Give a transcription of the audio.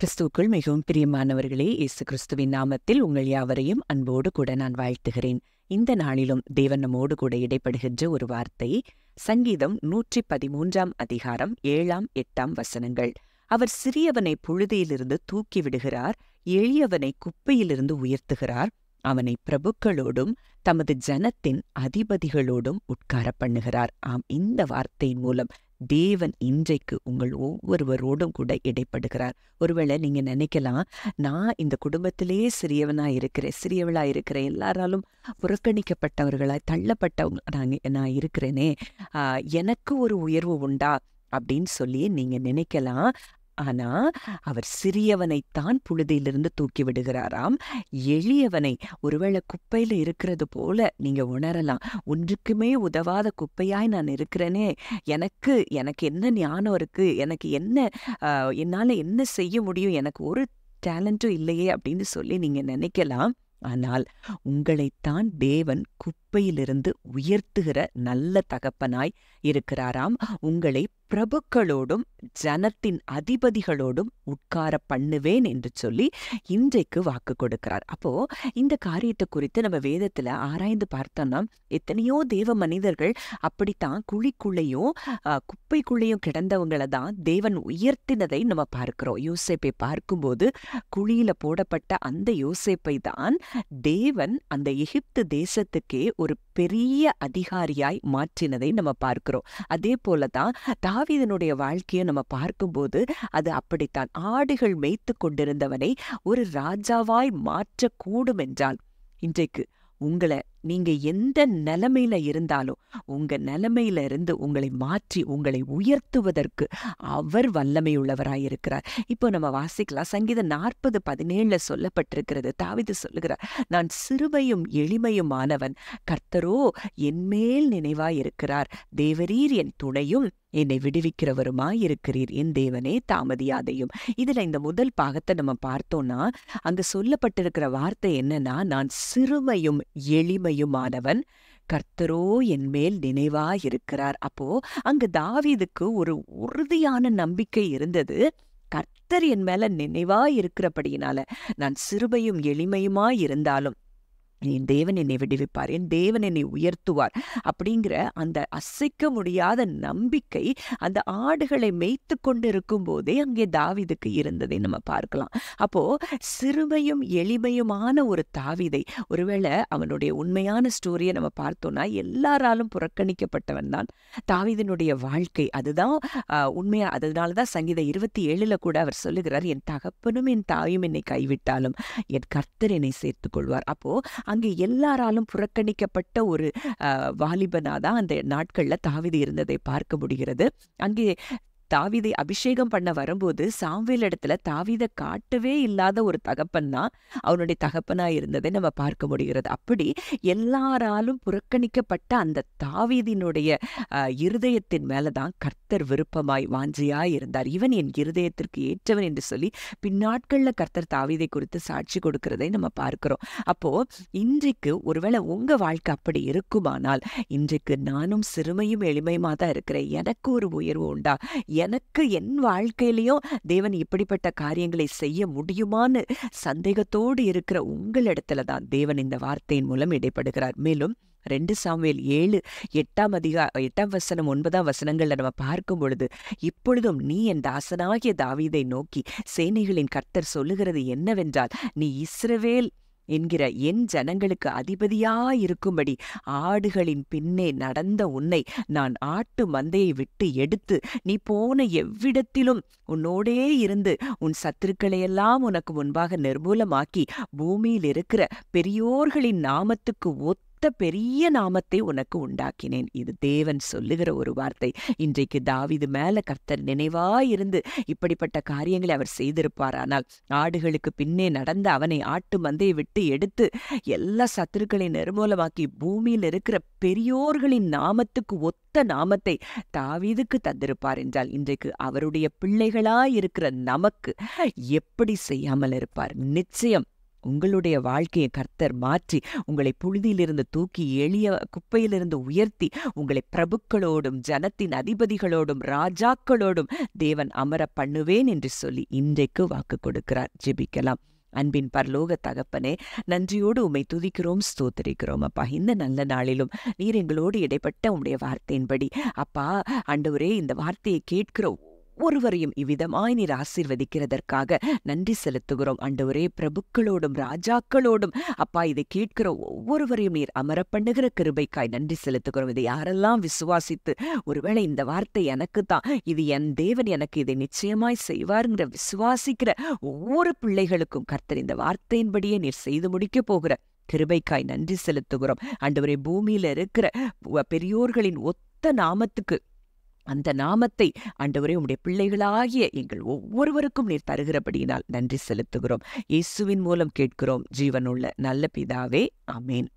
கிறிஸ்துவுக்குள் மிகவும் பிரியமானவர்களே, இயேசு கிறிஸ்துவின் நாமத்தில் உங்கள் யாவரையும் அன்போடு கூட நான் வாழ்த்துகிறேன். இந்த நாளிலும் தேவன் நம்மோடு கூட இடைப்படுகின்ற ஒரு வார்த்தை, சங்கீதம் 113 அதிகாரம் 7, 8 வசனங்கள். அவர் சிறியவனை புழுதியிலிருந்து தூக்கி விடுகிறார், எளியவனை குப்பையிலிருந்து உயர்த்துகிறார், அவனை பிரபுக்களோடும் தமது ஜனத்தின் அதிபதிகளோடும் உட்கார பண்ணுகிறார். ஆம், இந்த வார்த்தையின் மூலம் தேவன் இன்றைக்கு உங்கள் ஒவ்வொருவரோடும் கூட இடைப்படுகிறார். ஒருவேளை நீங்க நினைக்கலாம், நான் இந்த சிறியவளா இருக்கிறேன், எல்லாராலும் புறக்கணிக்கப்பட்டவர்களாய் தள்ளப்பட்டவங்க நான் இருக்கிறேனே, எனக்கு ஒரு உயர்வு உண்டா அப்படின்னு சொல்லி நீங்க நினைக்கலாம். ஆனா அவர் சிறியவனைத்தான் புழுதியிலிருந்து தூக்கி விடுகிறாராம், எளியவனை ஒருவேளை குப்பையில இருக்கிறது போல நீங்க உணரலாம். ஒன்றுக்குமே உதவாத குப்பையாய் நான் இருக்கிறேனே, எனக்கு என்ன ஞானம் இருக்கு, எனக்கு என்ன என்னால என்ன செய்ய முடியும், எனக்கு ஒரு டேலண்ட்டும் இல்லையே அப்படின்னு சொல்லி நீங்க நினைக்கலாம். ஆனால் உங்களைத்தான் தேவன் குப்பையிலிருந்து உயர்த்துகிற நல்ல தகப்பனாய் இருக்கிறாராம். உங்களை பிரபுக்களோடும் ஜனத்தின் அதிபதிகளோடும் உட்கார பண்ணுவேன் என்று சொல்லி இன்றைக்கு வாக்கு கொடுக்கிறார். அப்போ இந்த காரியத்தை குறித்து நம்ம வேதத்துல ஆராய்ந்து பார்த்தோம்னா, எத்தனையோ தேவ மனிதர்கள் அப்படித்தான் குழிக்குள்ளையும் குப்பைக்குள்ளேயும் கிடந்தவங்களை தான் தேவன் உயர்த்தினதை நம்ம பார்க்கிறோம். யோசேப்பை பார்க்கும்போது குழியில போடப்பட்ட அந்த யோசேப்பை தான் தேவன் அந்த எகிப்து தேசத்துக்கே ஒரு பெரிய அதிகாரியாய் மாற்றினதை நம்ம பார்க்கிறோம். அதே போலதான் தாவீதனுடைய வாழ்க்கையை நம்ம பார்க்கும்போது அது அப்படித்தான். ஆடுகள் மேய்த்து கொண்டிருந்தவனை ஒரு ராஜாவாய் மாற்றக்கூடும் என்றால், இன்றைக்கு நீங்க எந்த நிலைமையில இருந்தாலும் உங்க நிலைமையில இருந்து உங்களை மாற்றி உங்களை உயர்த்துவதற்கு அவர் வல்லமையுள்ளவராயிருக்கிறார். இப்போ நம்ம வாசிக்கலாம், சங்கீதம் 40:17 சொல்லப்பட்டிருக்கிறது. தாவீது சொல்லுகிறார், நான் சிறுமையும் எளிமையுமானவன், கர்த்தரோ என்மேல் நினைவாயிருக்கிறார், தேவரீர் என் துணையும் என்னை விடுவிக்கிறவருமாயிருக்கிறீர், என் தேவனே தாமதியாதையும். இதுல இந்த முதல் பாகத்தை நம்ம பார்த்தோம்னா, அங்க சொல்லப்பட்டிருக்கிற வார்த்தை என்னன்னா, நான் சிறுமையும் எளிமையுமானவன், கர்த்தரோ என் மேல் நினைவாயிருக்கிறார். அப்போ அங்க தாவீதுக்கு ஒரு உறுதியான நம்பிக்கை இருந்தது. கர்த்தர் என் மேல நினைவாயிருக்கிறபடியினால நான் சிறுமையும் எளிமையுமாயிருந்தாலும் என் தேவன் என்னை விடுவிப்பார், என் தேவன் என்னை உயர்த்துவார் அப்படிங்கிற அந்த அசைக்க முடியாத நம்பிக்கை அந்த ஆடுகளை மேய்த்து கொண்டிருக்கும் போதே அங்கே தாவீதுக்கு இருந்ததை நம்ம பார்க்கலாம். அப்போ சிறுமையும் எளிமையுமான ஒரு தாவீதை, ஒருவேளை அவனுடைய உண்மையான ஸ்டோரியை நம்ம பார்த்தோம்னா, எல்லாராலும் புறக்கணிக்கப்பட்டவன் தான் தாவீதினுடைய வாழ்க்கை. அதுதான் உண்மையா. அதனாலதான் சங்கீதம் 27 கூட அவர் சொல்லுகிறார், என் தகப்பனும் என் தாயும் என்னை கைவிட்டாலும் என் கர்த்தர் என்னை சேர்த்துக் கொள்வார். அப்போ அங்கே எல்லாராலும் புறக்கணிக்கப்பட்ட ஒரு வாலிபனாதான் அந்த நாட்கள்ல தாவீது இருந்ததை பார்க்க முடிகிறது. அங்கே தாவீதை அபிஷேகம் பண்ண வரும்போது சாமுவேல் இடத்துல தாவீதை காட்டவே இல்லாத ஒரு தகப்பன் தான் அவனுடைய தகப்பனா இருந்ததை நம்ம பார்க்க முடிகிறது. அப்படி எல்லாராலும் புறக்கணிக்கப்பட்ட அந்த தாவீதினுடைய இருதயத்தின் மேலதான் கர்த்தர் விருப்பமாய் வாஞ்சியாய் இருந்தார். இவன் என் இருதயத்திற்கு ஏற்றவன் என்று சொல்லி பின்னாட்கள்ல கர்த்தர் தாவீதை குறித்து சாட்சி கொடுக்கிறதை நம்ம பார்க்கிறோம். அப்போ இன்றைக்கு ஒருவேளை உங்க வாழ்க்கை அப்படி இருக்குமானால், இன்றைக்கு நானும் சிறுமையும் எளிமையுமா தான் இருக்கிறேன், எனக்கு ஒரு உயர்வு உண்டா, எனக்கு என் வாழ்க்கையிலையும் தேவன் இப்படிப்பட்ட காரியங்களை செய்ய முடியுமான்னு சந்தேகத்தோடு இருக்கிற உங்களிடத்துல தான் தேவன் இந்த வார்த்தையின் மூலம் இடைப்படுகிறார். மேலும் 2 சாமுவேல் 7:8 வசனம் 9 வசனங்கள்ல நம்ம பார்க்கும் பொழுது, இப்பொழுதும் நீ என் தாசனாகிய தாவீதை நோக்கி சேனைகளின் கர்த்தர் சொல்லுகிறது என்னவென்றால், நீ இஸ்ரவேல் என்கிற என் ஜனங்களுக்கு அதிபதியாயிருக்கும்படி ஆடுகளின் பின்னே நடந்த உன்னை நான் ஆட்டு மந்தையை விட்டு எடுத்து நீ போன எவ்விடத்திலும் உன்னோடே இருந்து உன் சத்துருக்களையெல்லாம் உனக்கு முன்பாக நிர்மூலமாக்கி பூமியில் இருக்கிற பெரியோர்களின் நாமத்துக்கு ஒத்த பெரிய நாமத்தை உனக்கு உண்டாக்கினேன். இது தேவன் சொல்லுகிற ஒரு வார்த்தை. இன்றைக்கு தாவீது மேல கர்த்தர் நினைவாயிருந்து இப்படிப்பட்ட காரியங்களை அவர் செய்திருப்பாரானால், ஆடுகளுக்கு பின்னே நடந்த அவனை ஆட்டு மந்தையை விட்டு எடுத்து எல்லா சத்துருக்களை நிர்மூலமாக்கி பூமியில் இருக்கிற பெரியோர்களின் நாமத்துக்கு ஒத்த நாமத்தை தாவீதுக்கு தந்திருப்பார் என்றால், இன்றைக்கு அவருடைய பிள்ளைகளாயிருக்கிற நமக்கு எப்படி செய்யாமல் இருப்பார்? நிச்சயம் உங்களுடைய வாழ்க்கையை கர்த்தர் மாற்றி உங்களை புழுதியிலிருந்து தூக்கி எளிய குப்பையிலிருந்து உயர்த்தி உங்களை பிரபுக்களோடும் ஜனத்தின் அதிபதிகளோடும் ராஜாக்களோடும் தேவன் அமர பண்ணுவேன் என்று சொல்லி இன்றைக்கு வாக்கு கொடுக்கிறார். ஜெபிக்கலாம். அன்பின் பரலோக தகப்பனே, நன்றியோடு உம்மை துதிக்கிறோம், ஸ்தோத்திரிக்கிறோம். அப்பா, இந்த நல்ல நாளிலும் நீர் எங்களோடு இடைப்பட்ட உம்முடைய வார்த்தையின்படி அப்பா ஆண்டவரே, இந்த வார்த்தையை கேட்கிற ஒருவரையும் இவ்விதமாய் நீர் ஆசீர்வதிக்கிறதற்காக நன்றி செலுத்துகிறோம். ஆண்டவரே, பிரபுக்களோடும் ராஜாக்களோடும் அப்பா இதை கேட்கிற ஒவ்வொருவரையும் நீர் அமர பண்ணுகிற கிருபைக்காய் நன்றி செலுத்துகிறோம். இதை யாரெல்லாம் விசுவாசித்து ஒருவேளை இந்த வார்த்தை எனக்கு தான், இது என் தேவன் எனக்கு இதை நிச்சயமாய் செய்வார்ங்கிற விசுவாசிக்கிற ஒவ்வொரு பிள்ளைகளுக்கும் கர்த்தர் இந்த வார்த்தையின்படியே நீர் செய்து முடிக்க போகிற கிருபைக்காய் நன்றி செலுத்துகிறோம். ஆண்டவரே, பூமியில இருக்கிற பெரியோர்களின் ஒத்த நாமத்துக்கு அந்த நாமத்தை ஆண்டவரே உம்முடைய பிள்ளைகளாகிய எங்கள் ஒவ்வொருவருக்கும் நீர் தருகிறபடியினால் நன்றி செலுத்துகிறோம். இயேசுவின் மூலம் கேட்கிறோம் ஜீவனுள்ள நல்ல பிதாவே, ஆமேன்.